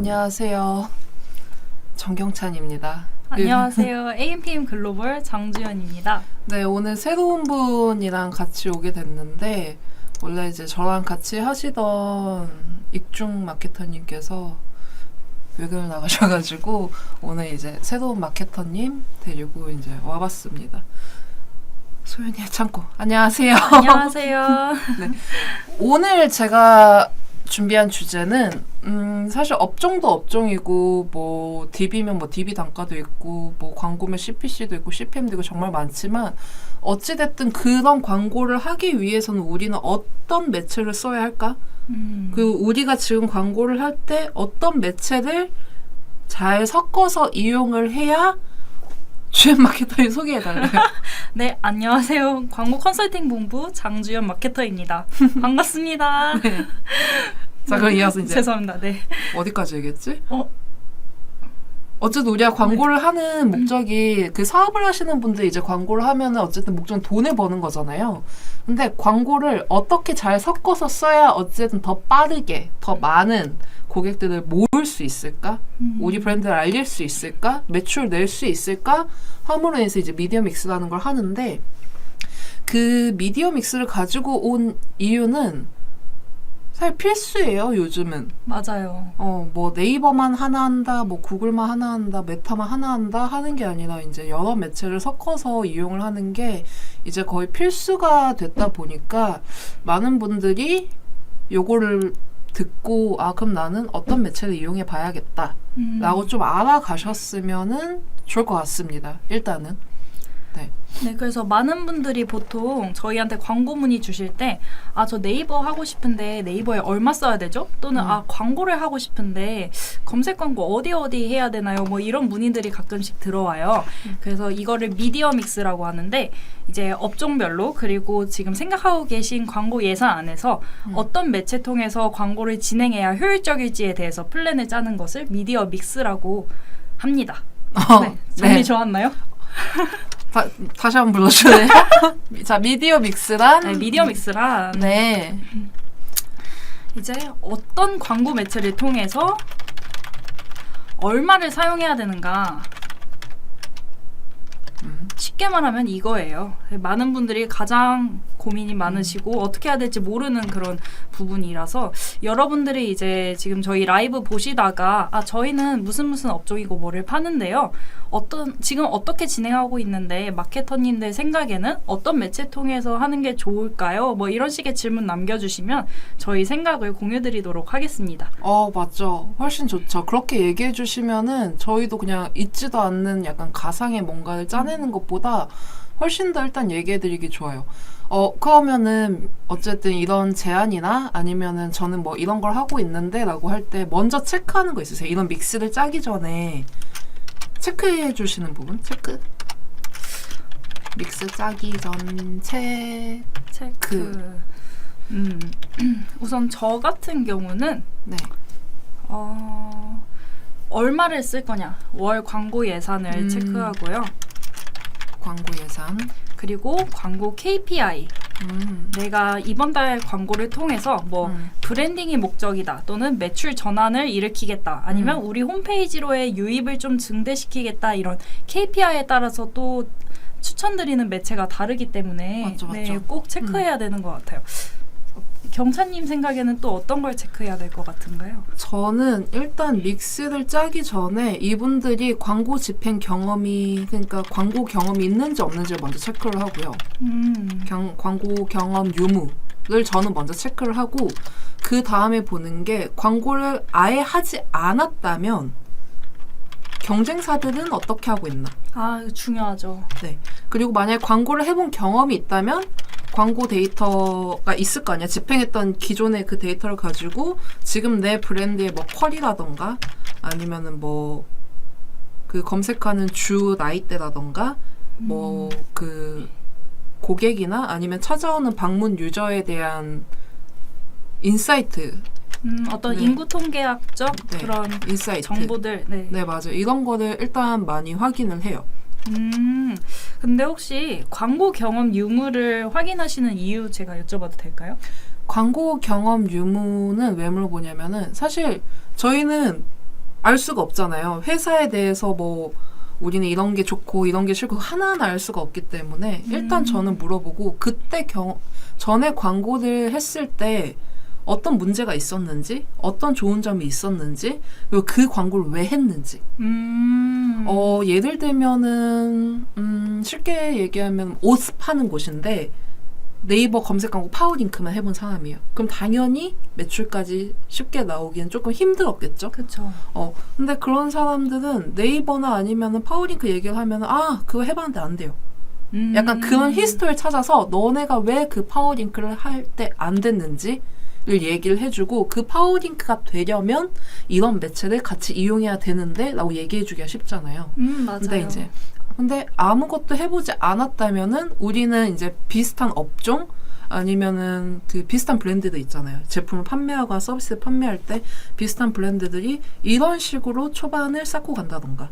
안녕하세요. 정경찬입니다. 안녕하세요. AMPM 글로벌 장주연입니다. 네, 오늘 새로운 분이랑 같이 오게 됐는데 원래 이제 저랑 같이 하시던 익중 마케터님께서 외근을 나가셔가지고 오늘 이제 새로운 마케터님 데리고 이제 와봤습니다. 소연이의 창고. 안녕하세요. 안녕하세요. 네. 오늘 제가 준비한 주제는 사실 업종도 업종이고 뭐 DB면 뭐 DB 단가도 있고 뭐 광고면 CPC도 있고 CPM도 있고 정말 많지만 어찌됐든 그런 광고를 하기 위해서는 우리는 어떤 매체를 써야 할까? 그리고 우리가 지금 광고를 할 때 어떤 매체를 잘 섞어서 이용을 해야 주연 마케터님 소개해달래요. 네, 안녕하세요. 광고 컨설팅 본부 장주연 마케터입니다. 반갑습니다. 네. 자, 그럼 이어서 이제 죄송합니다. 네. 어디까지 얘기했지? 어쨌든 우리가 광고를 하는 목적이 그 사업을 하시는 분들이 이제 광고를 하면은 어쨌든 목적은 돈을 버는 거잖아요. 근데 광고를 어떻게 잘 섞어서 써야 어쨌든 더 빠르게 더 많은 고객들을 모을 수 있을까? 우리 브랜드를 알릴 수 있을까? 매출 낼 수 있을까? 함으로 해서 이제 미디어 믹스라는 걸 하는데 그 미디어 믹스를 가지고 온 이유는 사실 필수예요, 요즘은. 맞아요. 뭐 네이버만 하나 한다, 뭐 구글만 하나 한다, 메타만 하나 한다 하는 게 아니라 이제 여러 매체를 섞어서 이용을 하는 게 이제 거의 필수가 됐다 보니까 많은 분들이 요거를 듣고 아, 그럼 나는 어떤 매체를 이용해 봐야겠다 라고 좀 알아가셨으면은 좋을 것 같습니다. 일단은. 네, 그래서 많은 분들이 보통 저희한테 광고 문의 주실 때 아, 저 네이버 하고 싶은데 네이버에 얼마 써야 되죠? 또는 아, 광고를 하고 싶은데 검색 광고 어디 해야 되나요? 뭐 이런 문의들이 가끔씩 들어와요. 그래서 이거를 미디어 믹스라고 하는데 이제 업종별로 그리고 지금 생각하고 계신 광고 예산 안에서 어떤 매체 통해서 광고를 진행해야 효율적일지에 대해서 플랜을 짜는 것을 미디어 믹스라고 합니다. 네, 정리 네. 좋았나요? 다시 한번 불러주세요. 자, 미디어 믹스란? 네, 미디어 믹스란 네. 이제 어떤 광고 매체를 통해서 얼마를 사용해야 되는가 쉽게 말하면 이거예요. 많은 분들이 가장 고민이 많으시고 어떻게 해야 될지 모르는 그런 부분이라서 여러분들이 이제 지금 저희 라이브 보시다가 아, 저희는 무슨 업종이고 뭐를 파는데요. 지금 어떻게 진행하고 있는데 마케터님들 생각에는 어떤 매체 통해서 하는 게 좋을까요? 뭐 이런 식의 질문 남겨주시면 저희 생각을 공유드리도록 하겠습니다. 맞죠. 훨씬 좋죠. 그렇게 얘기해 주시면은 저희도 그냥 있지도 않는 약간 가상의 뭔가를 짜내는 것보다 훨씬 더 일단 얘기해 드리기 좋아요. 그러면은 어쨌든 이런 제안이나 아니면은 저는 뭐 이런 걸 하고 있는데 라고 할 때 먼저 체크하는 거 있으세요? 이런 믹스를 짜기 전에 체크해 주시는 부분? 체크? 믹스 짜기 전 체크. 우선 저 같은 경우는 네. 얼마를 쓸 거냐 월 광고 예산을 체크하고요. 광고 예산. 그리고 광고 KPI 내가 이번 달 광고를 통해서 뭐 브랜딩이 목적이다 또는 매출 전환을 일으키겠다 아니면 우리 홈페이지로의 유입을 좀 증대시키겠다 이런 KPI에 따라서 또 추천드리는 매체가 다르기 때문에 맞죠. 네, 꼭 체크해야 되는 것 같아요. 경찬님 생각에는 또 어떤 걸 체크해야 될 것 같은가요? 저는 일단 믹스를 짜기 전에 이분들이 광고 집행 경험이 그러니까 광고 경험이 있는지 없는지를 먼저 체크를 하고요. 광고 경험 유무를 저는 먼저 체크를 하고 그 다음에 보는 게 광고를 아예 하지 않았다면 경쟁사들은 어떻게 하고 있나? 아, 이거 중요하죠. 네. 그리고 만약에 광고를 해본 경험이 있다면 광고 데이터가 있을 거 아니야. 집행했던 기존의 그 데이터를 가지고 지금 내 브랜드의 뭐 퀄이라던가 아니면은 뭐 그 검색하는 주 나이대라던가 뭐 그 고객이나 아니면 찾아오는 방문 유저에 대한 인사이트 어떤 네. 인구 통계학적 네. 그런 인사이트 정보들 네, 맞아요. 이런 거를 일단 많이 확인을 해요. 근데 혹시 광고 경험 유무를 확인하시는 이유 제가 여쭤봐도 될까요? 광고 경험 유무는 왜 물어보냐면은 사실 저희는 알 수가 없잖아요. 회사에 대해서 뭐 우리는 이런 게 좋고 이런 게 싫고 하나하나 알 수가 없기 때문에 일단 저는 물어보고 그때 전에 광고를 했을 때 어떤 문제가 있었는지, 어떤 좋은 점이 있었는지, 그리고 그 광고를 왜 했는지. 예를 들면은 쉽게 얘기하면 옷 파는 곳인데 네이버 검색 광고 파워링크만 해본 사람이에요. 그럼 당연히 매출까지 쉽게 나오기엔 조금 힘들었겠죠? 그쵸. 근데 그런 사람들은 네이버나 아니면은 파워링크 얘기를 하면은 그거 해봤는데 안 돼요. 약간 그런 히스토리를 찾아서 너네가 왜 그 파워링크를 할 때 안 됐는지를 얘기를 해주고 그 파워링크가 되려면 이런 매체를 같이 이용해야 되는데 라고 얘기해주기가 쉽잖아요. 맞아요. 근데 아무것도 해보지 않았다면은 우리는 이제 비슷한 업종 아니면은 그 비슷한 브랜드들 있잖아요. 제품을 판매하거나 서비스를 판매할 때 비슷한 브랜드들이 이런 식으로 초반을 쌓고 간다던가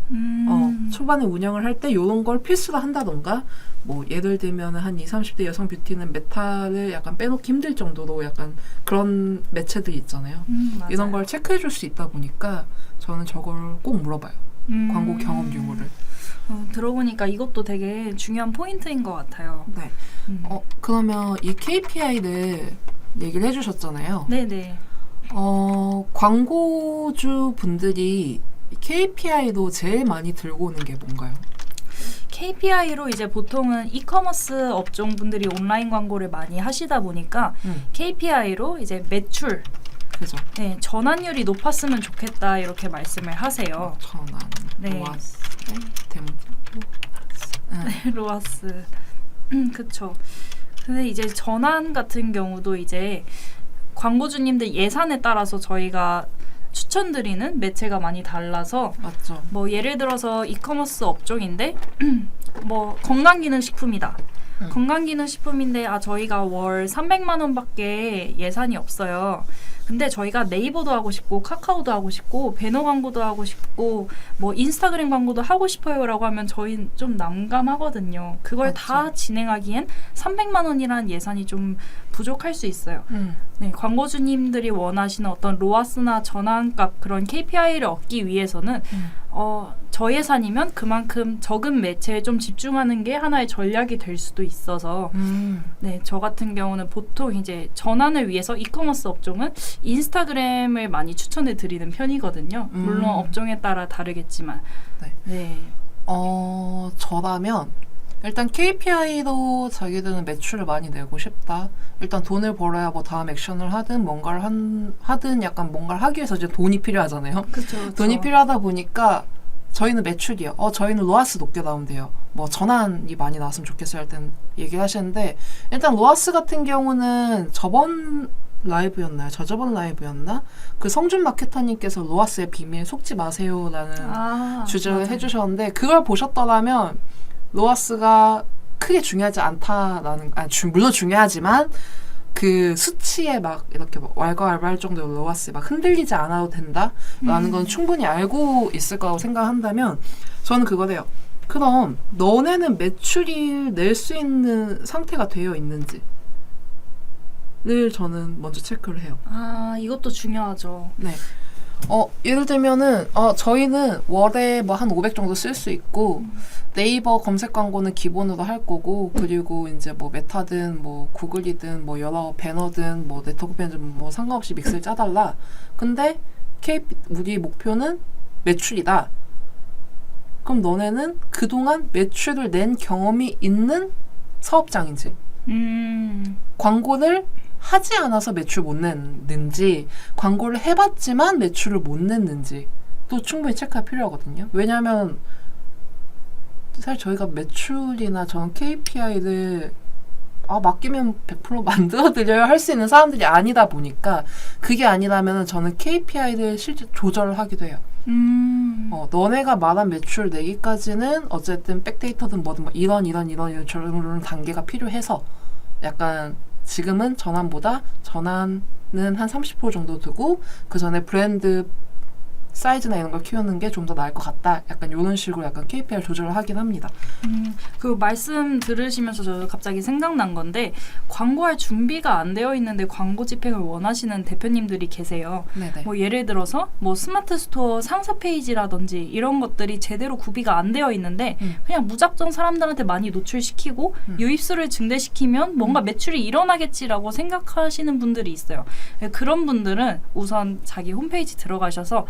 초반에 운영을 할 때 이런 걸 필수로 한다던가 뭐 예를 들면 한 20, 30대 여성 뷰티는 메타를 약간 빼놓기 힘들 정도로 약간 그런 매체들이 있잖아요. 이런 걸 체크해 줄 수 있다 보니까 저는 저걸 꼭 물어봐요. 광고 경험 유무를. 들어보니까 이것도 되게 중요한 포인트인 것 같아요. 네. 그러면 이 KPI를 얘기를 해주셨잖아요. 네네. 광고주 분들이 KPI로 제일 많이 들고 오는 게 뭔가요? KPI로 이제 보통은 이커머스 업종 분들이 온라인 광고를 많이 하시다 보니까 KPI로 이제 매출, 그죠? 네, 전환율이 높았으면 좋겠다 이렇게 말씀을 하세요. 전환, 네. 로아스, 템포, 로아스. 그쵸. 근데 이제 전환 같은 경우도 이제 광고주님들 예산에 따라서 저희가 추천드리는 매체가 많이 달라서 맞죠. 뭐 예를 들어서 이커머스 업종인데 뭐 건강기능식품이다. 건강기능식품인데 저희가 월 300만 원밖에 예산이 없어요. 근데 저희가 네이버도 하고 싶고 카카오도 하고 싶고 배너 광고도 하고 싶고 뭐 인스타그램 광고도 하고 싶어요라고 하면 저희는 좀 난감하거든요. 그걸 맞죠. 다 진행하기엔 300만 원이라는 예산이 좀 부족할 수 있어요. 네, 광고주님들이 원하시는 어떤 로아스나 전환값 그런 KPI를 얻기 위해서는 저예산이면 그만큼 적은 매체에 좀 집중하는 게 하나의 전략이 될 수도 있어서 네, 저 같은 경우는 보통 이제 전환을 위해서 이커머스 업종은 인스타그램을 많이 추천해 드리는 편이거든요. 물론 업종에 따라 다르겠지만 네. 저라면 일단 KPI로 자기들은 매출을 많이 내고 싶다. 일단 돈을 벌어야 뭐 다음 액션을 하든 뭔가를 하든 약간 뭔가를 하기 위해서 이제 돈이 필요하잖아요. 그쵸. 돈이 필요하다 보니까 저희는 매출이요. 저희는 로아스 높게 나오면 돼요. 뭐 전환이 많이 나왔으면 좋겠어요 할 땐 얘기를 하시는데 일단 로아스 같은 경우는 저번 라이브였나? 그 성준 마케터님께서 로아스의 비밀 속지 마세요라는 주제를 맞아요. 해주셨는데 그걸 보셨더라면 로아스가 크게 중요하지 않다라는 물론 중요하지만 그 수치에 막 이렇게 막 왈가왈부할 정도로 로아스에 막 흔들리지 않아도 된다라는 건 충분히 알고 있을 거라고 생각한다면 저는 그거래요. 그럼 너네는 매출이 낼 수 있는 상태가 되어 있는지 를 저는 먼저 체크를 해요. 이것도 중요하죠. 네. 예를 들면은 저희는 월에 뭐 한 500 정도 쓸 수 있고 네이버 검색 광고는 기본으로 할 거고 그리고 이제 뭐 메타든 뭐 구글이든 뭐 여러 배너든 뭐 네트워크 배너든 뭐 상관없이 믹스를 짜달라. 근데 우리 목표는 매출이다. 그럼 너네는 그동안 매출을 낸 경험이 있는 사업장인지 광고를 하지 않아서 매출 못 냈는지 광고를 해봤지만 매출을 못 냈는지 또 충분히 체크가 필요하거든요. 왜냐하면 사실 저희가 매출이나 저는 KPI를 맡기면 100% 만들어드려야 할 수 있는 사람들이 아니다 보니까 그게 아니라면 저는 KPI를 실제 조절을 하기도 해요. 너네가 말한 매출 내기까지는 어쨌든 백데이터든 뭐든 뭐 이런 저런 단계가 필요해서 약간 지금은 전환은 한 30% 정도 두고 그 전에 브랜드 사이즈나 이런 걸 키우는 게 좀 더 나을 것 같다. 약간 이런 식으로 약간 KPI를 조절을 하긴 합니다. 그 말씀 들으시면서 저 갑자기 생각난 건데 광고할 준비가 안 되어 있는데 광고 집행을 원하시는 대표님들이 계세요. 네네. 뭐 예를 들어서 뭐 스마트 스토어 상세 페이지라든지 이런 것들이 제대로 구비가 안 되어 있는데 그냥 무작정 사람들한테 많이 노출시키고 유입수를 증대시키면 뭔가 매출이 일어나겠지라고 생각하시는 분들이 있어요. 그런 분들은 우선 자기 홈페이지 들어가셔서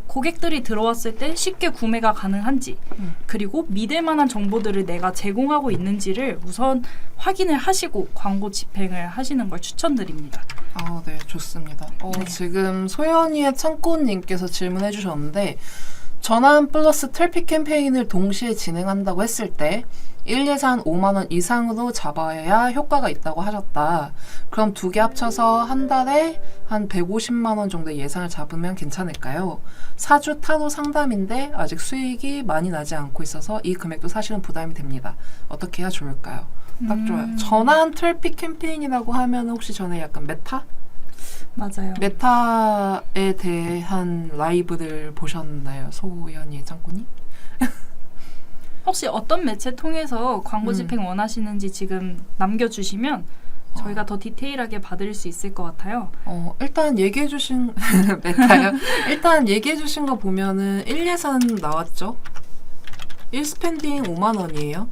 고객들이 들어왔을 때 쉽게 구매가 가능한지 그리고 믿을 만한 정보들을 내가 제공하고 있는지를 우선 확인을 하시고 광고 집행을 하시는 걸 추천드립니다. 네, 좋습니다. 네. 지금 소연이의 창고님께서 질문해 주셨는데 전환 플러스 트래픽 캠페인을 동시에 진행한다고 했을 때 1예산 5만 원 이상으로 잡아야 효과가 있다고 하셨다. 그럼 두 개 합쳐서 한 달에 한 150만 원 정도의 예산을 잡으면 괜찮을까요? 사주 타로 상담인데 아직 수익이 많이 나지 않고 있어서 이 금액도 사실은 부담이 됩니다. 어떻게 해야 좋을까요? 딱 좋아요. 전환 트래픽 캠페인이라고 하면 혹시 전에 약간 메타? 맞아요. 메타에 대한 라이브를 보셨나요? 소연이 창고님? 혹시 어떤 매체 통해서 광고 집행 원하시는지 지금 남겨주시면 저희가 더 디테일하게 받을 수 있을 것 같아요. 일단 얘기해주신 메타요. 일단 얘기해주신 거 보면은 1예산 나왔죠. 1스펜딩 5만 원이에요.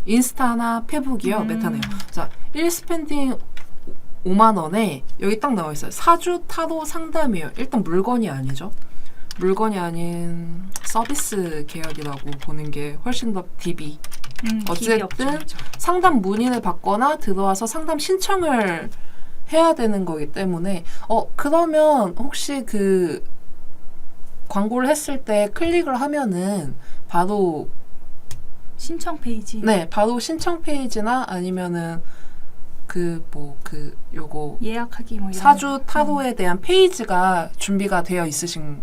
인스타나 페북이요. 메타네요. 자, 1스펜딩 5만 원에 여기 딱 나와 있어요. 사주 타로 상담이에요. 일단 물건이 아니죠. 물건이 아닌 서비스 계열이라고 보는 게 훨씬 더 DB. 어쨌든 상담 문의를 받거나 들어와서 상담 신청을 해야 되는 거기 때문에 그러면 혹시 그 광고를 했을 때 클릭을 하면은 바로 신청 페이지. 네, 바로 신청 페이지나 아니면은 요거 예약하기 뭐 이런 사주 타로에 대한 페이지가 준비가 되어 있으신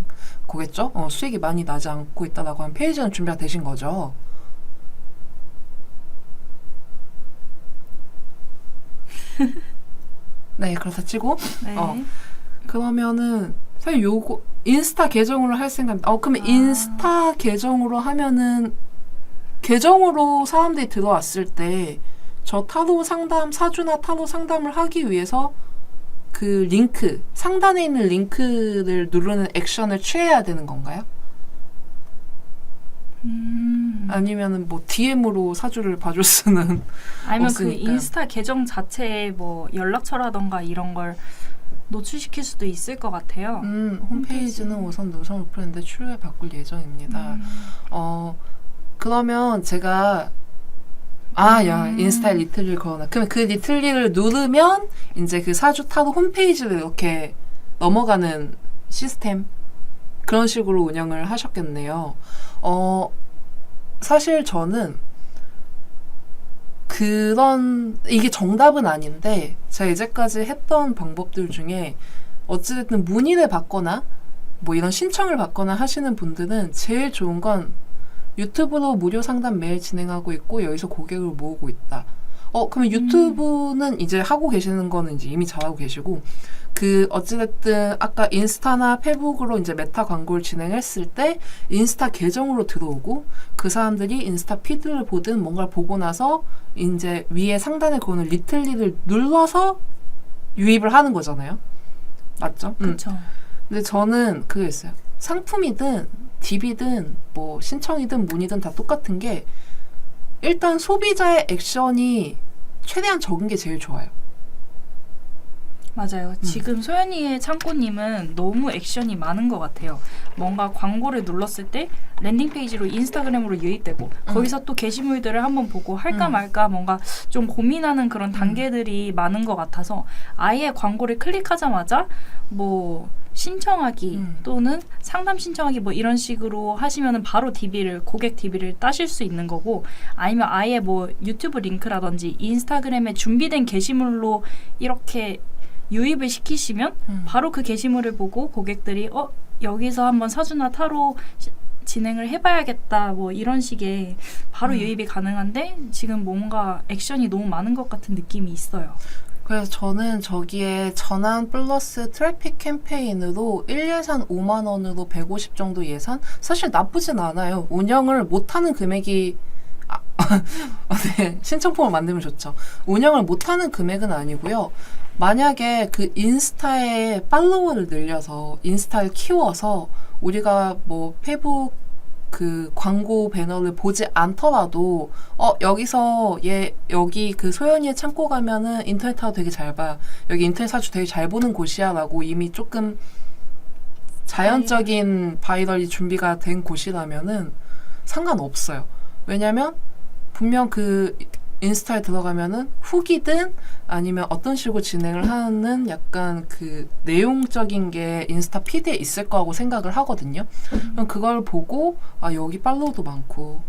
거겠죠? 수익이 많이 나지 않고 있다라고 하면 페이지는 준비가 되신 거죠. 네, 그렇다 치고 네. 그러면은 사실 요거 인스타 계정으로 할 생각입니다. 그러면 인스타 계정으로 하면은 계정으로 사람들이 들어왔을 때 저 타로 상담, 사주나 타로 상담을 하기 위해서 그 링크, 상단에 있는 링크를 누르는 액션을 취해야 되는 건가요? 아니면은 뭐 DM으로 사주를 봐줄 수는 아니면 없으니까요. 그 인스타 계정 자체에 뭐 연락처라던가 이런 걸 노출시킬 수도 있을 것 같아요. 홈페이지는 우선 노선 오픈했는데 추후에 바꿀 예정입니다. 그러면 제가 인스타에 리틀리를 걸어놔. 그러면 그 리틀리를 누르면 이제 그 사주 타로 홈페이지를 이렇게 넘어가는 시스템 그런 식으로 운영을 하셨겠네요. 사실 저는 이게 정답은 아닌데 제가 이제까지 했던 방법들 중에 어찌됐든 문의를 받거나 뭐 이런 신청을 받거나 하시는 분들은 제일 좋은 건 유튜브로 무료 상담 매일 진행하고 있고 여기서 고객을 모으고 있다. 그러면 유튜브는 이제 하고 계시는 거는 이제 이미 잘하고 계시고 어찌됐든 아까 인스타나 페북으로 이제 메타 광고를 진행했을 때 인스타 계정으로 들어오고 그 사람들이 인스타 피드를 보든 뭔가를 보고 나서 이제 위에 상단에 그거는 리틀리를 눌러서 유입을 하는 거잖아요. 맞죠? 그렇죠. 근데 저는 그게 있어요. 상품이든 DB든 뭐 신청이든 문의든 다 똑같은 게 일단 소비자의 액션이 최대한 적은 게 제일 좋아요. 맞아요. 지금 소연이의 창고님은 너무 액션이 많은 것 같아요. 뭔가 광고를 눌렀을 때 랜딩 페이지로 인스타그램으로 유입되고 거기서 또 게시물들을 한번 보고 할까 말까 뭔가 좀 고민하는 그런 단계들이 많은 것 같아서 아예 광고를 클릭하자마자 뭐 신청하기 또는 상담 신청하기 뭐 이런 식으로 하시면은 바로 고객 DB를 따실 수 있는 거고 아니면 아예 뭐 유튜브 링크라든지 인스타그램에 준비된 게시물로 이렇게 유입을 시키시면 바로 그 게시물을 보고 고객들이 여기서 한번 사주나 타로 진행을 해봐야겠다 뭐 이런 식의 바로 유입이 가능한데 지금 뭔가 액션이 너무 많은 것 같은 느낌이 있어요. 그래서 저는 저기에 전환 플러스 트래픽 캠페인으로 1예산 5만 원으로 150 정도 예산? 사실 나쁘진 않아요. 운영을 못하는 금액이 네, 신청폼을 만들면 좋죠. 운영을 못하는 금액은 아니고요. 만약에 그 인스타에 팔로워를 늘려서 인스타를 키워서 우리가 뭐 페이북 그 광고 배너를 보지 않더라도 여기서 여기 그 소연이의 창고 가면은 인터넷 타워 되게 잘 봐. 여기 인터넷 사주 되게 잘 보는 곳이야라고 이미 조금 자연적인 바이럴이 준비가 된 곳이라면은 상관없어요. 왜냐면 분명 그 인스타에 들어가면은 후기든 아니면 어떤 식으로 진행을 하는 약간 그 내용적인 게 인스타 피드에 있을 거라고 생각을 하거든요. 그럼 그걸 보고 여기 팔로우도 많고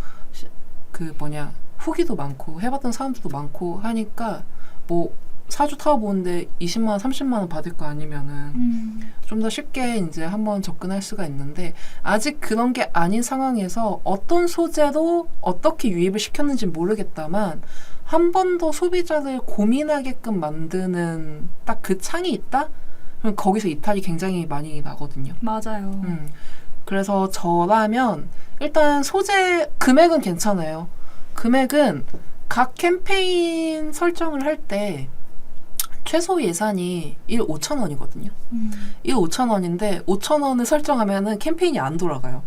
후기도 많고 해봤던 사람들도 많고 하니까 뭐 사주 타워 보는데 20만 원, 30만 원 받을 거 아니면은 좀 더 쉽게 이제 한번 접근할 수가 있는데 아직 그런 게 아닌 상황에서 어떤 소재로 어떻게 유입을 시켰는지 모르겠다만 한 번 더 소비자를 고민하게끔 만드는 딱 그 창이 있다? 그럼 거기서 이탈이 굉장히 많이 나거든요. 맞아요. 그래서 저라면 일단 소재 금액은 괜찮아요. 금액은 각 캠페인 설정을 할 때 최소 예산이 1 5,000원이거든요. 1 5,000원인데 5,000원을 설정하면은 캠페인이 안 돌아가요.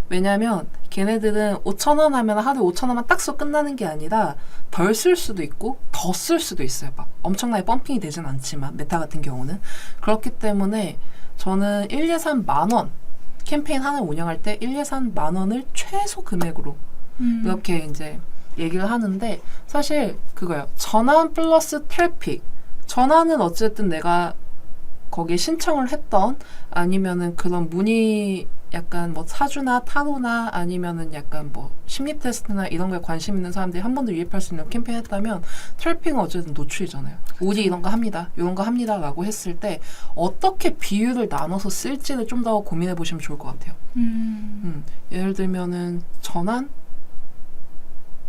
왜냐면 걔네들은 5,000원 하면 하루에 5,000원만 딱 써 끝나는 게 아니라 덜 쓸 수도 있고 더 쓸 수도 있어요. 막 엄청나게 펌핑이 되진 않지만 메타 같은 경우는 그렇기 때문에 저는 1예산 10,000원 캠페인 하나 운영할 때 1예산 10,000원을 최소 금액으로 이렇게 이제 얘기를 하는데 사실 그거예요. 전환 플러스 트래픽. 전환은 어쨌든 내가 거기에 신청을 했던 아니면은 그런 문의 약간 뭐 사주나 타로나 아니면은 약간 뭐 심리 테스트나 이런 거에 관심 있는 사람들이 한 번도 유입할 수 있는 캠페인 했다면 트래픽은 어쨌든 노출이잖아요. 우리 이런 거 합니다. 이런 거 합니다. 라고 했을 때 어떻게 비율을 나눠서 쓸지를 좀 더 고민해 보시면 좋을 것 같아요. 예를 들면은 전환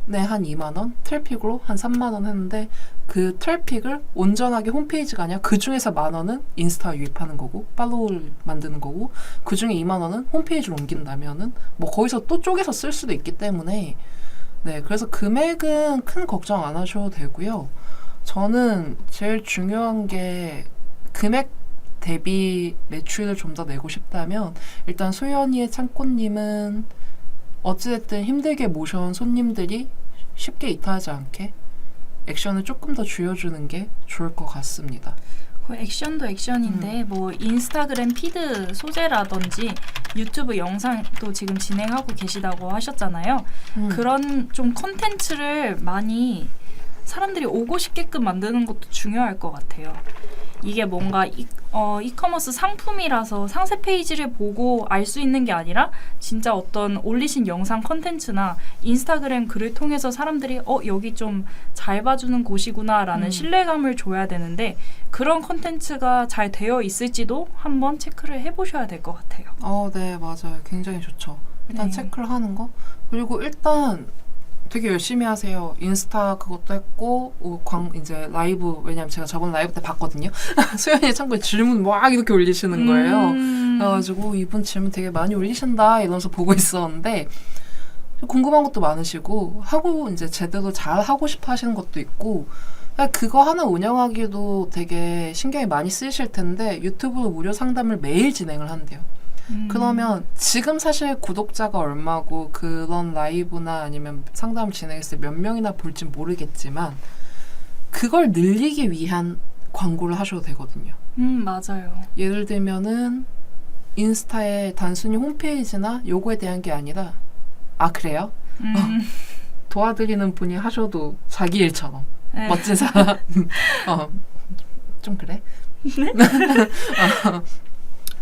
네, 한 2만 원, 트래픽으로 한 3만 원 했는데 그 트래픽을 온전하게 홈페이지가 아니라 그 중에서 10,000원은 인스타 유입하는 거고 팔로우를 만드는 거고 그 중에 2만 원은 홈페이지로 옮긴다면은 뭐 거기서 또 쪼개서 쓸 수도 있기 때문에 네, 그래서 금액은 큰 걱정 안 하셔도 되고요. 저는 제일 중요한 게 금액 대비 매출을 좀 더 내고 싶다면 일단 소연이의 창고님은 어찌됐든 힘들게 모셔온 손님들이 쉽게 이탈하지 않게 액션을 조금 더 줄여주는 게 좋을 것 같습니다. 그 액션도 액션인데 뭐 인스타그램 피드 소재라든지 유튜브 영상도 지금 진행하고 계시다고 하셨잖아요. 그런 좀 콘텐츠를 많이 사람들이 오고 싶게끔 만드는 것도 중요할 것 같아요. 이게 뭔가 이커머스 상품이라서 상세 페이지를 보고 알 수 있는 게 아니라 진짜 어떤 올리신 영상 콘텐츠나 인스타그램 글을 통해서 사람들이 여기 좀 잘 봐주는 곳이구나 라는 신뢰감을 줘야 되는데 그런 콘텐츠가 잘 되어 있을지도 한번 체크를 해보셔야 될 것 같아요. 네, 맞아요. 굉장히 좋죠. 일단 네. 체크를 하는 거. 그리고 일단 되게 열심히 하세요. 인스타 그것도 했고 이제 라이브 왜냐면 제가 저번 라이브 때 봤거든요. 소연이 참고에 질문 막 이렇게 올리시는 거예요. 그래가지고 이분 질문 되게 많이 올리신다 이러면서 보고 있었는데 궁금한 것도 많으시고 하고 이제 제대로 잘 하고 싶어 하시는 것도 있고 그거 하나 운영하기도 되게 신경이 많이 쓰이실 텐데 유튜브 무료 상담을 매일 진행을 한대요. 그러면 지금 사실 구독자가 얼마고 그런 라이브나 아니면 상담 진행했을 때 몇 명이나 볼지 모르겠지만 그걸 늘리기 위한 광고를 하셔도 되거든요. 맞아요. 예를 들면은 인스타에 단순히 홈페이지나 요거에 대한 게 아니라 그래요? 도와드리는 분이 하셔도 자기 일처럼 네. 멋진 사람 좀 그래? 네?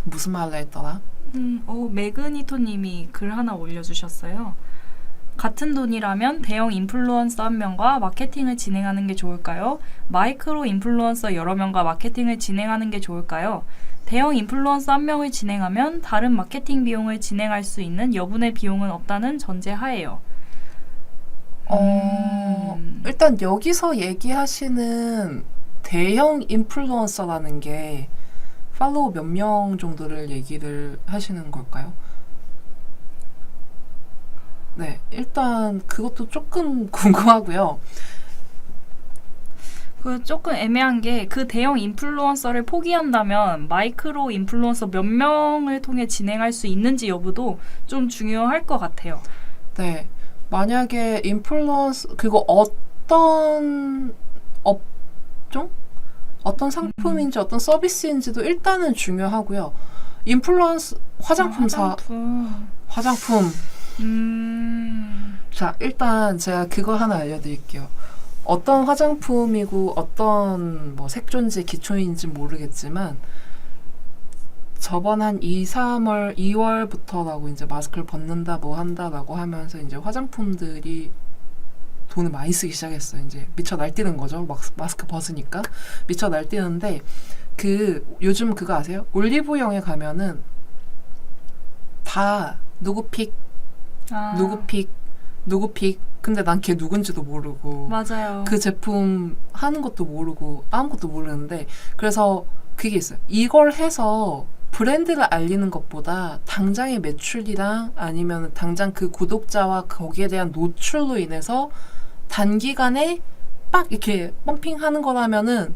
무슨 말을 했더라? 매그니토님이 글 하나 올려주셨어요. 같은 돈이라면 대형 인플루언서 한 명과 마케팅을 진행하는 게 좋을까요? 마이크로 인플루언서 여러 명과 마케팅을 진행하는 게 좋을까요? 대형 인플루언서 한 명을 진행하면 다른 마케팅 비용을 진행할 수 있는 여분의 비용은 없다는 전제하에요. 일단 여기서 얘기하시는 대형 인플루언서라는 게 팔로워 몇 명 정도를 얘기를 하시는 걸까요? 네, 일단 그것도 조금 궁금하고요. 그 조금 애매한 게 그 대형 인플루언서를 포기한다면 마이크로 인플루언서 몇 명을 통해 진행할 수 있는지 여부도 좀 중요할 것 같아요. 네, 만약에 인플루언서 그거 어떤 업종? 어떤 상품인지 어떤 서비스인지도 일단은 중요하고요. 인플루언서 화장품사 화장품 자, 일단 제가 그거 하나 알려드릴게요. 어떤 화장품이고 어떤 뭐 색조인지 기초인지 모르겠지만 저번 한 2월부터라고 이제 마스크를 벗는다 뭐 한다라고 하면서 이제 화장품들이 돈을 많이 쓰기 시작했어요. 이제 미쳐 날뛰는 거죠. 마스크 벗으니까 미쳐 날뛰는데 요즘 그거 아세요? 올리브영에 가면은 다 누구 픽 누구 픽 근데 난 걔 누군지도 모르고 맞아요. 그 제품 하는 것도 모르고 아무것도 모르는데 그래서 그게 있어요. 이걸 해서 브랜드를 알리는 것보다 당장의 매출이랑 아니면 당장 그 구독자와 거기에 대한 노출로 인해서 단기간에 빡 이렇게 펌핑하는 거라면은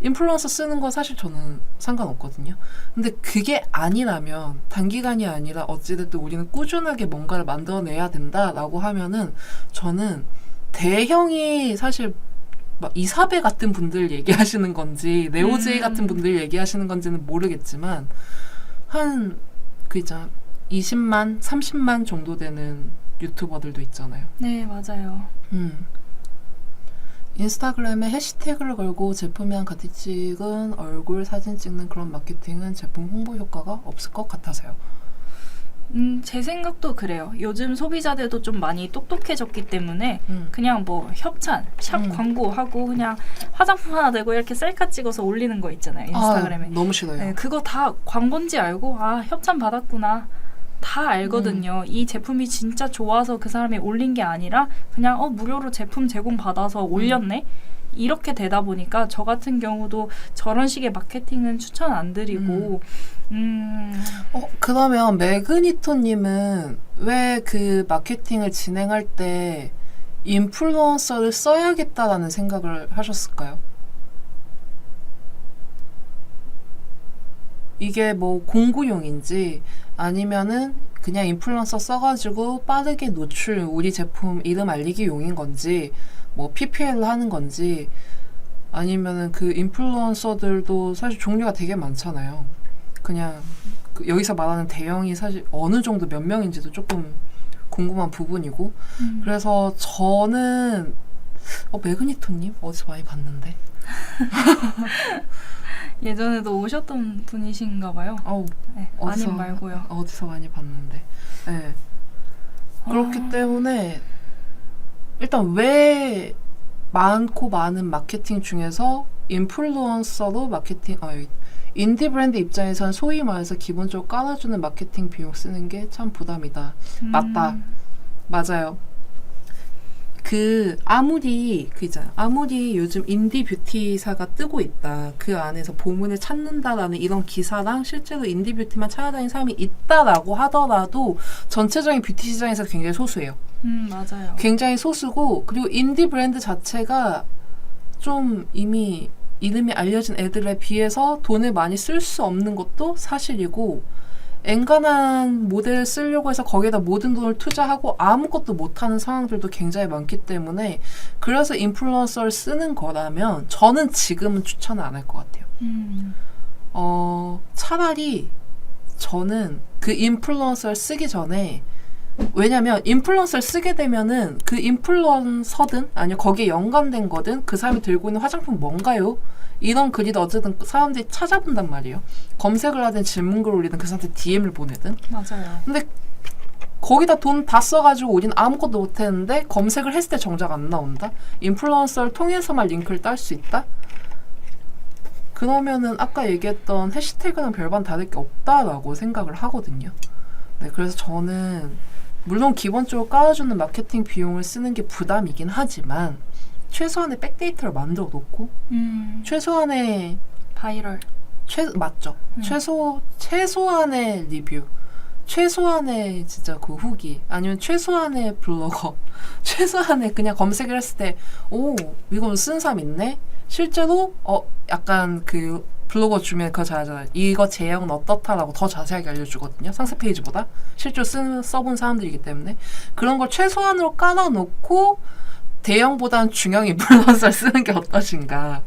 인플루언서 쓰는 거 사실 저는 상관없거든요. 근데 그게 아니라면 단기간이 아니라 어찌됐든 우리는 꾸준하게 뭔가를 만들어내야 된다라고 하면은 저는 대형이 사실 막 이사배 같은 분들 얘기하시는 건지 네오제이 같은 분들 얘기하시는 건지는 모르겠지만 한 그 있잖아 20만, 30만 정도 되는 유튜버들도 있잖아요. 네, 맞아요. 인스타그램에 해시태그를 걸고 제품이랑 같이 찍은 얼굴 사진 찍는 그런 마케팅은 제품 홍보 효과가 없을 것 같아서요. 제 생각도 그래요. 요즘 소비자들도 좀 많이 똑똑해졌기 때문에 그냥 뭐 협찬, 샵 광고하고 그냥 화장품 하나 내고 이렇게 셀카 찍어서 올리는 거 있잖아요. 인스타그램에. 너무 싫어요. 네, 그거 다 광고인지 알고 협찬 받았구나. 다 알거든요. 이 제품이 진짜 좋아서 그 사람이 올린 게 아니라 그냥 무료로 제품 제공받아서 올렸네? 이렇게 되다 보니까 저 같은 경우도 저런 식의 마케팅은 추천 안 드리고 그러면 매그니토님은 왜 그 마케팅을 진행할 때 인플루언서를 써야겠다라는 생각을 하셨을까요? 이게 뭐 공구용인지 아니면은 그냥 인플루언서 써가지고 빠르게 노출, 우리 제품 이름 알리기 용인 건지 뭐 PPL을 하는 건지 아니면은 그 인플루언서들도 사실 종류가 되게 많잖아요. 그냥 여기서 말하는 대형이 사실 어느 정도 몇 명인지도 조금 궁금한 부분이고 그래서 저는 매그니토님 어디서 많이 봤는데 예전에도 오셨던 분이신가 봐요. 네, 아님 말고요. 어디서 많이 봤는데. 네. 그렇기 때문에 일단 왜 많고 많은 마케팅 중에서 인플루언서로 마케팅 인디 브랜드 입장에선 소위 말해서 기본적으로 깔아주는 마케팅 비용 쓰는 게 참 부담이다. 맞다. 맞아요. 아무리 요즘 인디 뷰티사가 뜨고 있다. 그 안에서 보문을 찾는다라는 이런 기사랑 실제로 인디 뷰티만 찾아다니는 사람이 있다라고 하더라도 전체적인 뷰티 시장에서 굉장히 소수예요. 맞아요. 굉장히 소수고 그리고 인디 브랜드 자체가 좀 이미 이름이 알려진 애들에 비해서 돈을 많이 쓸 수 없는 것도 사실이고 엔간한 모델을 쓰려고 해서 거기에다 모든 돈을 투자하고 아무것도 못하는 상황들도 굉장히 많기 때문에 그래서 인플루언서를 쓰는 거라면 저는 지금은 추천을 안 할 것 같아요. 차라리 저는 그 인플루언서를 쓰기 전에 왜냐면 인플루언서를 쓰게 되면은 그 인플루언서든 아니면 거기에 연관된 거든 그 사람이 들고 있는 화장품 뭔가요? 이런 글이든 어쨌든 사람들이 찾아본단 말이에요. 검색을 하든 질문글을 올리든 그 사람한테 DM을 보내든. 맞아요. 근데 거기다 돈 다 써가지고 우리는 아무것도 못했는데 검색을 했을 때 정작 안 나온다? 인플루언서를 통해서만 링크를 딸 수 있다? 그러면은 아까 얘기했던 해시태그는 별반 다를 게 없다라고 생각을 하거든요. 네, 그래서 저는 물론 기본적으로 깔아주는 마케팅 비용을 쓰는 게 부담이긴 하지만 최소한의 백데이터를 만들어 놓고 최소한의 바이럴. 맞죠. 최소한의 리뷰, 최소한의 진짜 그 후기, 아니면 최소한의 블로거, 최소한의 그냥 검색을 했을 때, 오, 이거 쓴 사람 있네? 실제로, 약간 그 블로거 주면 그거 잘하잖아요. 이거 제형은 어떻다라고 더 자세하게 알려주거든요. 상세 페이지보다. 실제로 써본 사람들이기 때문에. 그런 걸 최소한으로 깔아놓고, 대형보다는 중형 인플루언서를 쓰는 게 어떠신가.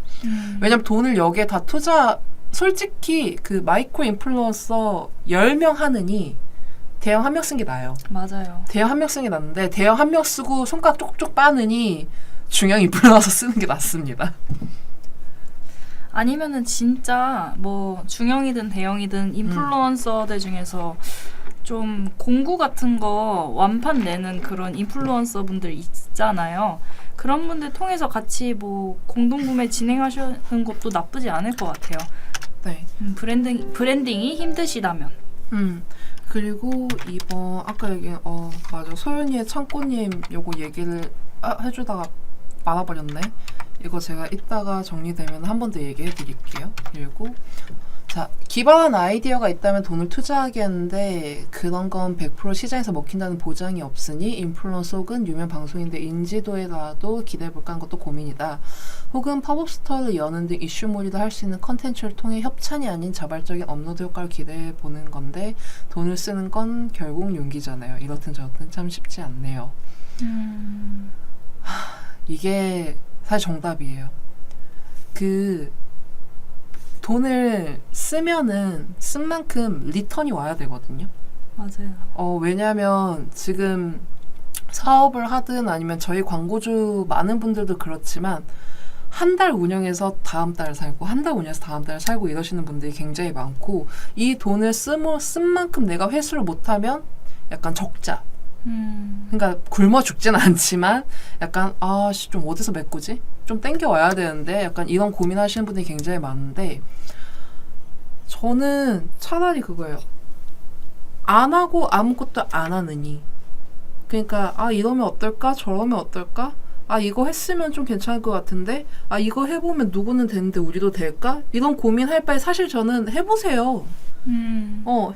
왜냐면 돈을 여기에 다 솔직히 그 마이크로 인플루언서 10명 하느니 대형 한 명 쓴 게 나아요. 맞아요. 대형 한 명 쓰는 게 낫는데 대형 한 명 쓰고 손가락 쪽쪽 빠느니 중형 인플루언서 쓰는 게 낫습니다. 아니면은 진짜 뭐 중형이든 대형이든 인플루언서들 중에서 좀 공구 같은 거 완판 내는 그런 인플루언서 분들 있잖아요. 그런 분들 통해서 같이 뭐 공동구매 진행하시는 것도 나쁘지 않을 것 같아요. 네. 브랜딩이 힘드시다면. 그리고 이번 아까 얘기한 맞아, 소연이의 창고님 요거 얘기를 해주다가 말아버렸네. 이거 제가 이따가 정리되면 한 번 더 얘기해 드릴게요. 그리고 자, 기발한 아이디어가 있다면 돈을 투자하겠는데 그런 건 100% 시장에서 먹힌다는 보장이 없으니 인플루언서 혹은 유명 방송인들 인지도에 나도 기대해볼까 하는 것도 고민이다. 혹은 팝업 스토어를 여는 등 이슈몰이도 할 수 있는 컨텐츠를 통해 협찬이 아닌 자발적인 업로드 효과를 기대해보는 건데 돈을 쓰는 건 결국 용기잖아요. 이렇든 저렇든 참 쉽지 않네요. 이게 사실 정답이에요. 돈을 쓰면은 쓴 만큼 리턴이 와야 되거든요. 맞아요. 왜냐면 지금 사업을 하든 아니면 저희 광고주 많은 분들도 그렇지만 한 달 운영해서 다음 달 살고 한 달 운영해서 다음 달 살고 이러시는 분들이 굉장히 많고 이 돈을 쓴 만큼 내가 회수를 못하면 약간 적자. 그러니까 굶어 죽진 않지만 약간 좀 어디서 메꾸지? 좀 땡겨와야 되는데 약간 이런 고민하시는 분들이 굉장히 많은데 저는 차라리 그거예요. 안 하고 아무것도 안 하느니 그러니까 이러면 어떨까? 저러면 어떨까? 이거 했으면 좀 괜찮을 것 같은데 이거 해보면 누구는 되는데 우리도 될까? 이런 고민할 바에 사실 저는 해보세요.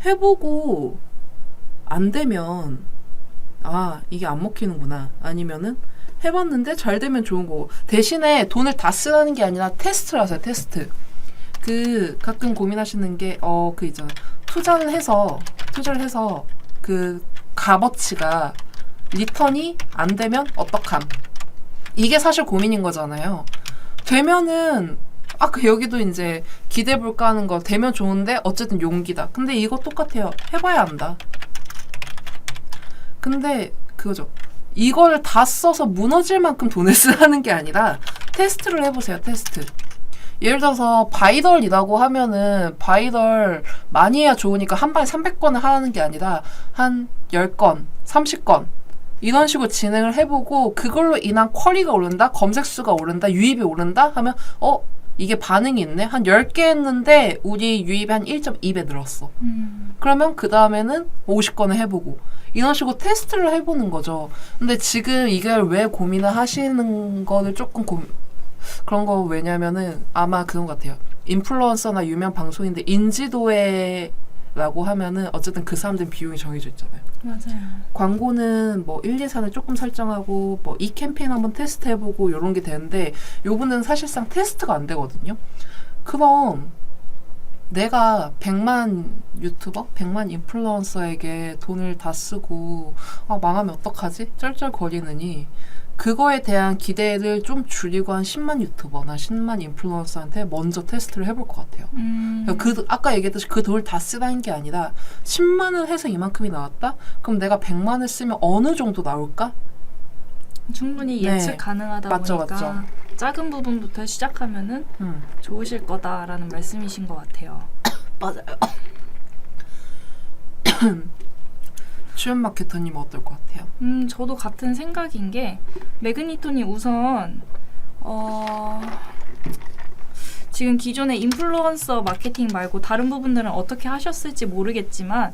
해보고 안 되면 이게 안 먹히는구나. 아니면은 해봤는데 잘 되면 좋은 거고. 대신에 돈을 다 쓰라는 게 아니라 테스트를 하세요. 테스트. 가끔 고민하시는 게 있잖아. 투자를 해서 그 값어치가 리턴이 안 되면 어떡함. 이게 사실 고민인 거잖아요. 되면은 여기도 이제 기대해볼까 하는 거 되면 좋은데 어쨌든 용기다. 근데 이거 똑같아요. 해봐야 한다. 근데 그거죠. 이걸 다 써서 무너질 만큼 돈을 쓰라는 게 아니라 테스트를 해보세요. 테스트. 예를 들어서 바이럴이라고 하면은 바이럴 많이 해야 좋으니까 한 방에 300건을 하는 게 아니라 한 10건, 30건 이런 식으로 진행을 해보고 그걸로 인한 쿼리가 오른다, 검색 수가 오른다, 유입이 오른다 하면 이게 반응이 있네. 한 10개 했는데 우리 유입이 한 1.2배 늘었어. 그러면 그 다음에는 50건을 해보고 이런 식으로 테스트를 해보는 거죠. 근데 지금 이걸 왜 고민을 하시는 거를 조금 그런 거 왜냐면은 아마 그런 것 같아요. 인플루언서나 유명 방송인들 인지도에라고 하면은 어쨌든 그 사람들은 비용이 정해져 있잖아요. 맞아요. 광고는 뭐 1, 2, 3을 조금 설정하고 뭐 이 캠페인 한번 테스트 해보고 이런 게 되는데 요분은 사실상 테스트가 안 되거든요. 그럼 내가 100만 유튜버, 100만 인플루언서에게 돈을 다 쓰고 망하면 어떡하지? 쩔쩔거리느니 그거에 대한 기대를 좀 줄이고 한 10만 유튜버나 10만 인플루언서한테 먼저 테스트를 해볼 것 같아요. 아까 얘기했듯이 그 돈을 다 쓰라는 게 아니라 10만을 해서 이만큼이 나왔다? 그럼 내가 100만을 쓰면 어느 정도 나올까? 충분히 예측 가능하다 맞죠, 보니까 맞죠. 작은 부분부터 시작하면은 좋으실 거다라는 말씀이신 것 같아요. 맞아요. 주연 마케터님 어떨 것 같아요? 저도 같은 생각인 게 매그니톤이 우선 지금 기존의 인플루언서 마케팅 말고 다른 부분들은 어떻게 하셨을지 모르겠지만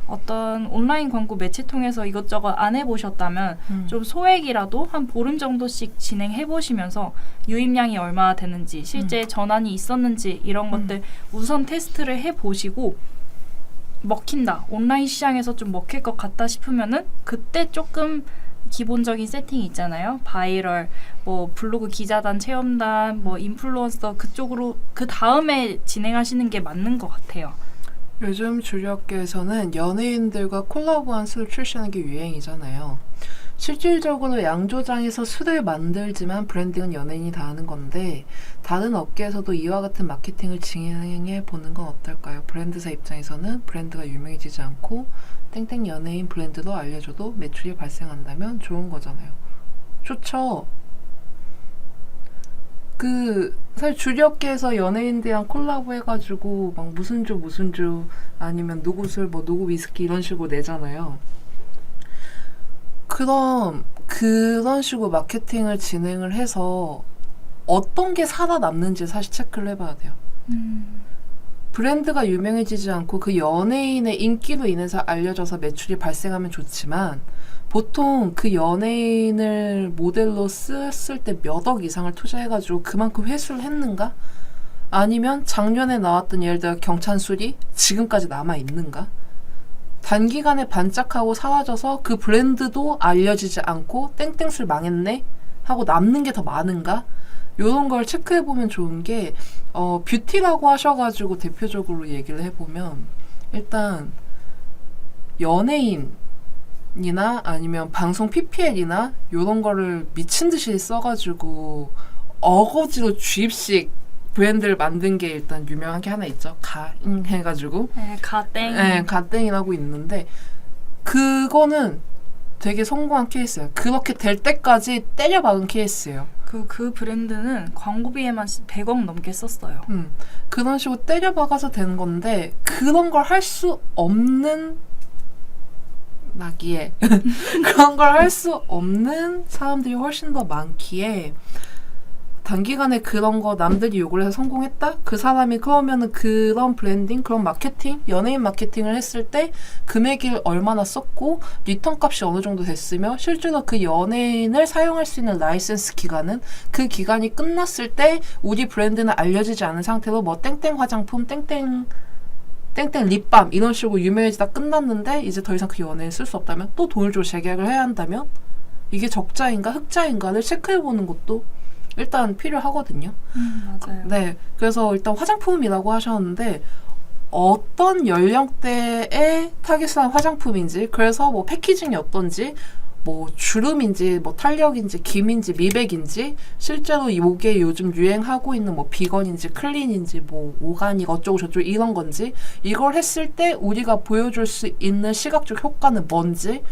어떤 온라인 광고 매체 통해서 이것저것 안 해보셨다면 좀 소액이라도 한 보름 정도씩 진행해보시면서 유입량이 얼마나 되는지 실제 전환이 있었는지 이런 것들 우선 테스트를 해보시고 먹힌다. 온라인 시장에서 좀 먹힐 것 같다 싶으면은 그때 조금 기본적인 세팅이 있잖아요. 바이럴, 뭐 블로그 기자단, 체험단, 뭐 인플루언서 그쪽으로 그 다음에 진행하시는 게 맞는 것 같아요. 요즘 주류업계에서는 연예인들과 콜라보한 술을 출시하는 게 유행이잖아요. 실질적으로 양조장에서 술을 만들지만 브랜딩은 연예인이 다 하는 건데 다른 업계에서도 이와 같은 마케팅을 진행해 보는 건 어떨까요? 브랜드사 입장에서는 브랜드가 유명해지지 않고 땡땡 연예인 브랜드로 알려줘도 매출이 발생한다면 좋은 거잖아요. 좋죠. 사실 주류업계에서 연예인들이랑 콜라보 해가지고 막 무슨 주 아니면 누구 술 뭐 누구 위스키 이런 식으로 내잖아요. 그럼 그런 식으로 마케팅을 진행을 해서 어떤 게 살아남는지 사실 체크를 해봐야 돼요. 브랜드가 유명해지지 않고 그 연예인의 인기로 인해서 알려져서 매출이 발생하면 좋지만 보통 그 연예인을 모델로 썼을 때 몇 억 이상을 투자해가지고 그만큼 회수를 했는가? 아니면 작년에 나왔던 예를 들어 경찬술이 지금까지 남아있는가? 단기간에 반짝하고 사라져서 그 브랜드도 알려지지 않고 땡땡술 망했네? 하고 남는 게 더 많은가? 요런 걸 체크해보면 좋은 게 뷰티라고 하셔가지고 대표적으로 얘기를 해보면 일단 연예인이나 아니면 방송 PPL이나 요런 거를 미친듯이 써가지고 어거지로 주입식 브랜드를 만든 게 일단 유명한 게 하나 있죠. 가잉 해가지고 가땡. 네, 가땡이라고 있는데 그거는 되게 성공한 케이스예요. 그렇게 될 때까지 때려박은 케이스예요. 그 브랜드는 광고비에만 100억 넘게 썼어요. 그런 식으로 때려박아서 된 건데 그런 걸 할 수 없는 나기에 그런 걸 할 수 없는 사람들이 훨씬 더 많기에 단기간에 그런 거 남들이 요구를 해서 성공했다? 그 사람이 그러면은 그런 브랜딩, 그런 마케팅, 연예인 마케팅을 했을 때 금액이 얼마나 썼고 리턴 값이 어느 정도 됐으며 실제로 그 연예인을 사용할 수 있는 라이센스 기간은 그 기간이 끝났을 때 우리 브랜드는 알려지지 않은 상태로 뭐 땡땡 화장품, 땡땡 립밤 이런 식으로 유명해지다 끝났는데 이제 더 이상 그 연예인 쓸 수 없다면 또 돈을 주고 재계약을 해야 한다면 이게 적자인가 흑자인가를 체크해보는 것도 일단 필요하거든요. 맞아요. 네, 그래서 일단 화장품이라고 하셨는데 어떤 연령대에 타깃한 화장품인지 그래서 뭐 패키징이 어떤지 뭐 주름인지 뭐 탄력인지 기민지 미백인지 실제로 이게 요즘 유행하고 있는 뭐 비건인지 클린인지 뭐 오가닉 어쩌고 저쩌고 이런 건지 이걸 했을 때 우리가 보여줄 수 있는 시각적 효과는 뭔지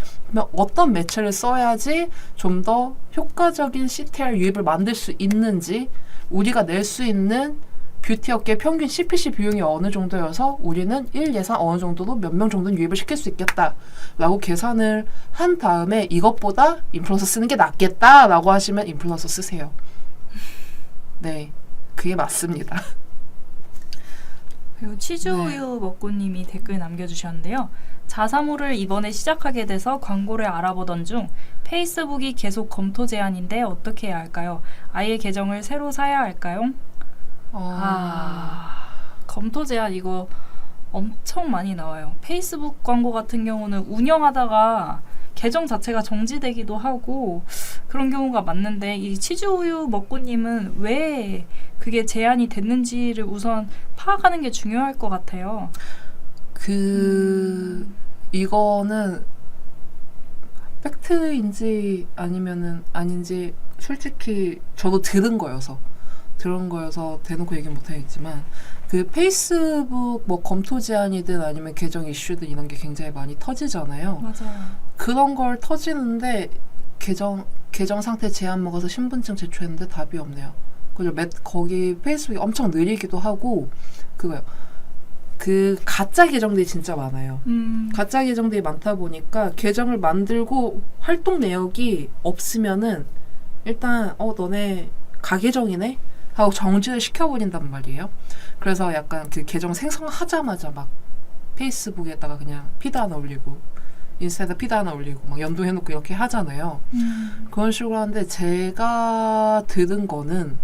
어떤 매체를 써야지 좀 더 효과적인 CTR 유입을 만들 수 있는지 우리가 낼 수 있는 뷰티 업계 평균 CPC 비용이 어느 정도여서 우리는 1 예산 어느 정도로 몇 명 정도는 유입을 시킬 수 있겠다라고 계산을 한 다음에 이것보다 인플루언서 쓰는 게 낫겠다라고 하시면 인플루언서 쓰세요. 네, 그게 맞습니다. 그리고 치즈우유 먹고님이 댓글 남겨주셨는데요. 자사몰을 이번에 시작하게 돼서 광고를 알아보던 중 페이스북이 계속 검토 제한인데 어떻게 해야 할까요? 아예 계정을 새로 사야 할까요? 검토 제한 이거 엄청 많이 나와요. 페이스북 광고 같은 경우는 운영하다가 계정 자체가 정지되기도 하고 그런 경우가 많는데 이 치즈우유 먹고님은 왜 그게 제한이 됐는지를 우선 파악하는 게 중요할 것 같아요. 이거는 팩트인지 아니면은 아닌지 솔직히 저도 들은 거여서 대놓고 얘기는 못하겠지만 그 페이스북 뭐 검토 제한이든 아니면 계정 이슈든 이런 게 굉장히 많이 터지잖아요. 맞아요. 그런 걸 터지는데 계정 상태 제한 먹어서 신분증 제출했는데 답이 없네요. 그리고 거기 페이스북이 엄청 느리기도 하고 그거요. 그 가짜 계정들이 진짜 많아요. 가짜 계정들이 많다 보니까 계정을 만들고 활동 내역이 없으면은 일단 너네 가계정이네? 하고 정지를 시켜버린단 말이에요. 그래서 약간 그 계정 생성하자마자 막 페이스북에다가 그냥 피드 하나 올리고 인스타에다 피드 하나 올리고 막 연동해놓고 이렇게 하잖아요. 그런 식으로 하는데 제가 들은 거는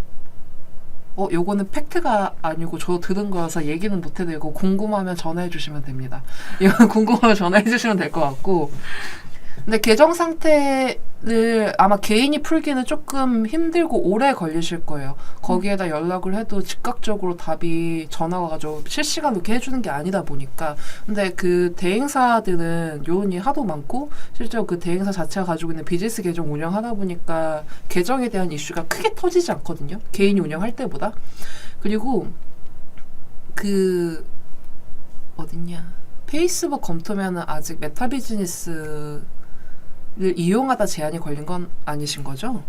요거는 팩트가 아니고 저 들은 거여서 얘기는 못 해드리고 궁금하면 전화해 주시면 됩니다. 이건 궁금하면 전화해 주시면 될 것 같고 근데 계정 상태를 아마 개인이 풀기는 조금 힘들고 오래 걸리실 거예요. 거기에다 연락을 해도 즉각적으로 답이 전화가 와가지고 실시간으로 이렇게 해주는 게 아니다 보니까 근데 그 대행사들은 요원이 하도 많고 실제로 그 대행사 자체가 가지고 있는 비즈니스 계정 운영하다 보니까 계정에 대한 이슈가 크게 터지지 않거든요. 개인이 운영할 때보다. 그리고 그 어딨냐 페이스북 검토면은 아직 메타 비즈니스 를 이용하다 제한이 걸린 건 아니신 거죠?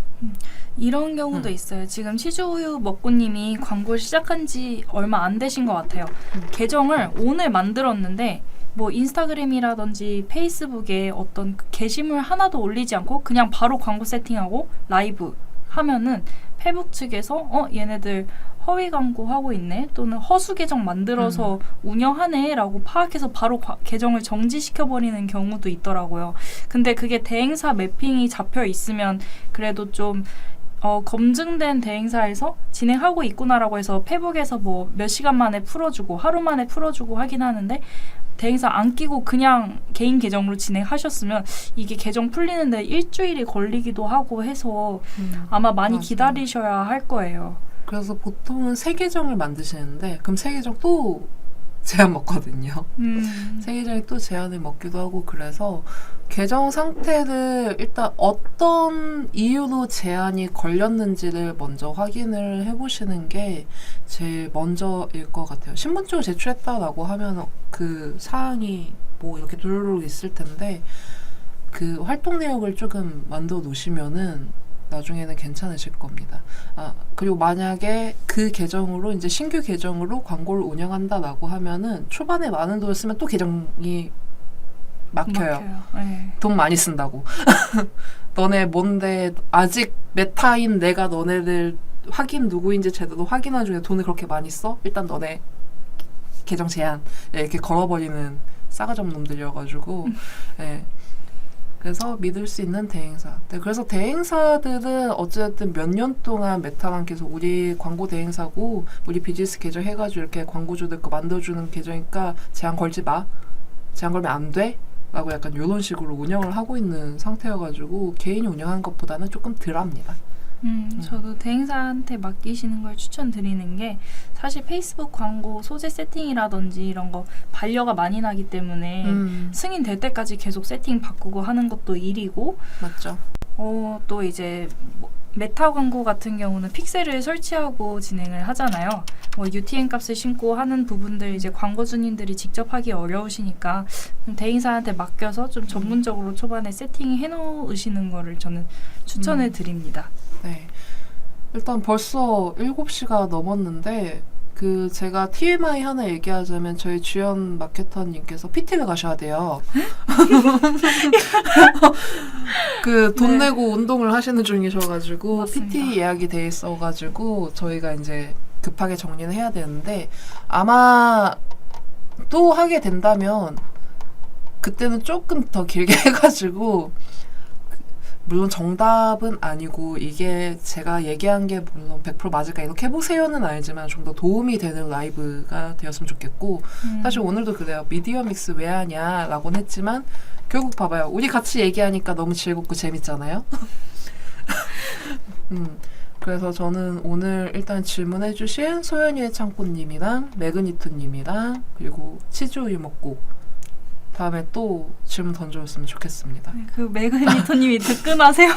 이런 경우도 있어요. 지금 치즈우유 먹고님이 광고를 시작한 지 얼마 안 되신 것 같아요. 계정을 오늘 만들었는데 뭐 인스타그램이라든지 페이스북에 어떤 그 게시물 하나도 올리지 않고 그냥 바로 광고 세팅하고 라이브 하면은 페북 측에서 얘네들 허위 광고 하고 있네 또는 허수 계정 만들어서 운영하네 라고 파악해서 바로 계정을 정지시켜버리는 경우도 있더라고요. 근데 그게 대행사 매핑이 잡혀 있으면 그래도 좀 검증된 대행사에서 진행하고 있구나라고 해서 페북에서 뭐 몇 시간 만에 풀어주고 하루 만에 풀어주고 하긴 하는데 대행사 안 끼고 그냥 개인 계정으로 진행하셨으면 이게 계정 풀리는데 일주일이 걸리기도 하고 해서 아마 많이 맞아요. 기다리셔야 할 거예요. 그래서 보통은 새 계정을 만드시는데 그럼 새 계정 또 제한 먹거든요. 새 계정이 또 제한을 먹기도 하고 그래서 계정 상태를 일단 어떤 이유로 제한이 걸렸는지를 먼저 확인을 해보시는 게 제일 먼저일 것 같아요. 신분증을 제출했다라고 하면 그 사항이 뭐 이렇게 두루룩 있을 텐데 그 활동 내역을 조금 만들어 놓으시면은 나중에는 괜찮으실 겁니다. 그리고 만약에 그 계정으로 이제 신규 계정으로 광고를 운영한다라고 하면은 초반에 많은 돈을 쓰면 또 계정이 막혀요. 네. 돈 많이 쓴다고. 너네 뭔데 아직 메타인 내가 너네들 확인 누구인지 제대로 확인한 중에 돈을 그렇게 많이 써? 일단 너네 계정 제한 이렇게 걸어버리는 싸가지 없는 놈들이어가지고 네. 그래서 믿을 수 있는 대행사. 네, 그래서 대행사들은 어쨌든 몇 년 동안 메타랑 계속 우리 광고 대행사고 우리 비즈니스 계정 해가지고 이렇게 광고주들 거 만들어주는 계정이니까 제한 걸지 마. 제한 걸면 안 돼. 라고 약간 이런 식으로 운영을 하고 있는 상태여가지고 개인이 운영하는 것보다는 조금 덜합니다. 저도 대행사한테 맡기시는 걸 추천드리는 게 사실 페이스북 광고 소재 세팅이라든지 이런 거 반려가 많이 나기 때문에 승인될 때까지 계속 세팅 바꾸고 하는 것도 일이고 맞죠. 또 이제 메타 광고 같은 경우는 픽셀을 설치하고 진행을 하잖아요. UTM 값을 신고 하는 부분들 이제 광고주님들이 직접 하기 어려우시니까 대행사한테 맡겨서 좀 전문적으로 초반에 세팅해 놓으시는 거를 저는 추천을 드립니다. 네. 일단 벌써 7시가 넘었는데 그 제가 TMI 하나 얘기하자면 저희 주연 마케터님께서 PT를 가셔야 돼요. 그 돈 네. 내고 운동을 하시는 중이셔가지고 맞습니다. PT 예약이 돼 있어가지고 저희가 이제 급하게 정리를 해야 되는데 아마 또 하게 된다면 그때는 조금 더 길게 해가지고 물론 정답은 아니고 이게 제가 얘기한 게 물론 100% 맞을까 이렇게 해보세요는 아니지만 좀 더 도움이 되는 라이브가 되었으면 좋겠고 사실 오늘도 그래요. 미디어 믹스 왜 하냐 라고는 했지만 결국 봐봐요. 우리 같이 얘기하니까 너무 즐겁고 재밌잖아요. 그래서 저는 오늘 일단 질문해주신 소연이의 창고님이랑 매그니투님이랑 그리고 치즈우유 먹고 다음에 또 질문 던져줬으면 좋겠습니다. 네, 그 매그니토님이 득근하세요?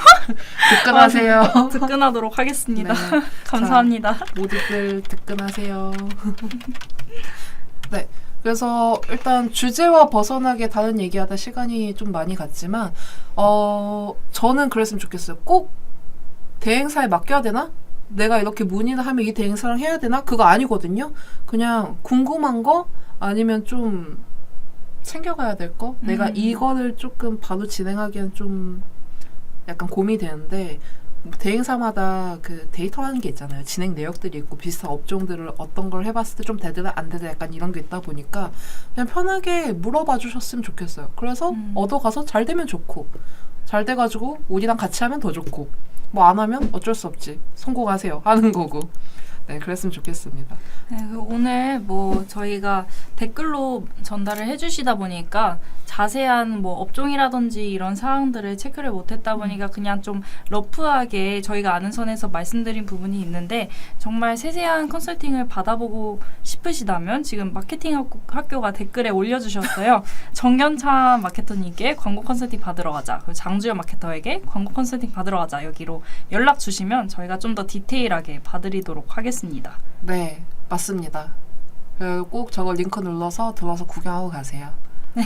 득근하세요. 득근하도록 하겠습니다. 네. 감사합니다. 모두들 득근하세요. 네. 그래서 일단 주제와 벗어나게 다른 얘기하다 시간이 좀 많이 갔지만 저는 그랬으면 좋겠어요. 꼭 대행사에 맡겨야 되나? 내가 이렇게 문의를 하면 이 대행사랑 해야 되나? 그거 아니거든요. 그냥 궁금한 거 아니면 좀 챙겨가야 될 거? 내가 이거를 조금 바로 진행하기엔 좀 약간 고민이 되는데 대행사마다 그 데이터라는 게 있잖아요. 진행 내역들이 있고 비슷한 업종들을 어떤 걸 해봤을 때 좀 되드나 안 되드나 약간 이런 게 있다 보니까 그냥 편하게 물어봐 주셨으면 좋겠어요. 그래서 얻어가서 잘 되면 좋고 잘 돼가지고 우리랑 같이 하면 더 좋고 뭐 안 하면 어쩔 수 없지. 성공하세요 하는 거고. 네, 그랬으면 좋겠습니다. 네, 오늘 뭐 저희가 댓글로 전달을 해주시다 보니까 자세한 뭐 업종이라든지 이런 사항들을 체크를 못했다 보니까 그냥 좀 러프하게 저희가 아는 선에서 말씀드린 부분이 있는데 정말 세세한 컨설팅을 받아보고 싶으시다면 지금 마케팅 학교가 댓글에 올려주셨어요. 정견찬 마케터님께 광고 컨설팅 받으러 가자. 그리고 장주현 마케터에게 광고 컨설팅 받으러 가자. 여기로 연락 주시면 저희가 좀 더 디테일하게 봐드리도록 하겠습니다. 네, 맞습니다. 꼭 저거 링크 눌러서 들어서 구경하고 가세요. 네.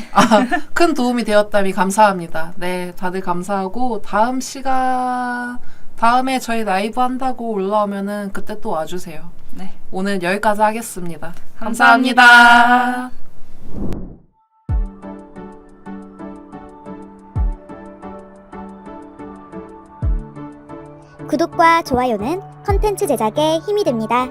큰 도움이 되었다니 감사합니다. 네, 다들 감사하고 다음에 저희 라이브 한다고 올라오면은 그때 또 와주세요. 네. 오늘 여기까지 하겠습니다. 감사합니다. 감사합니다. 구독과 좋아요는 컨텐츠 제작에 힘이 됩니다.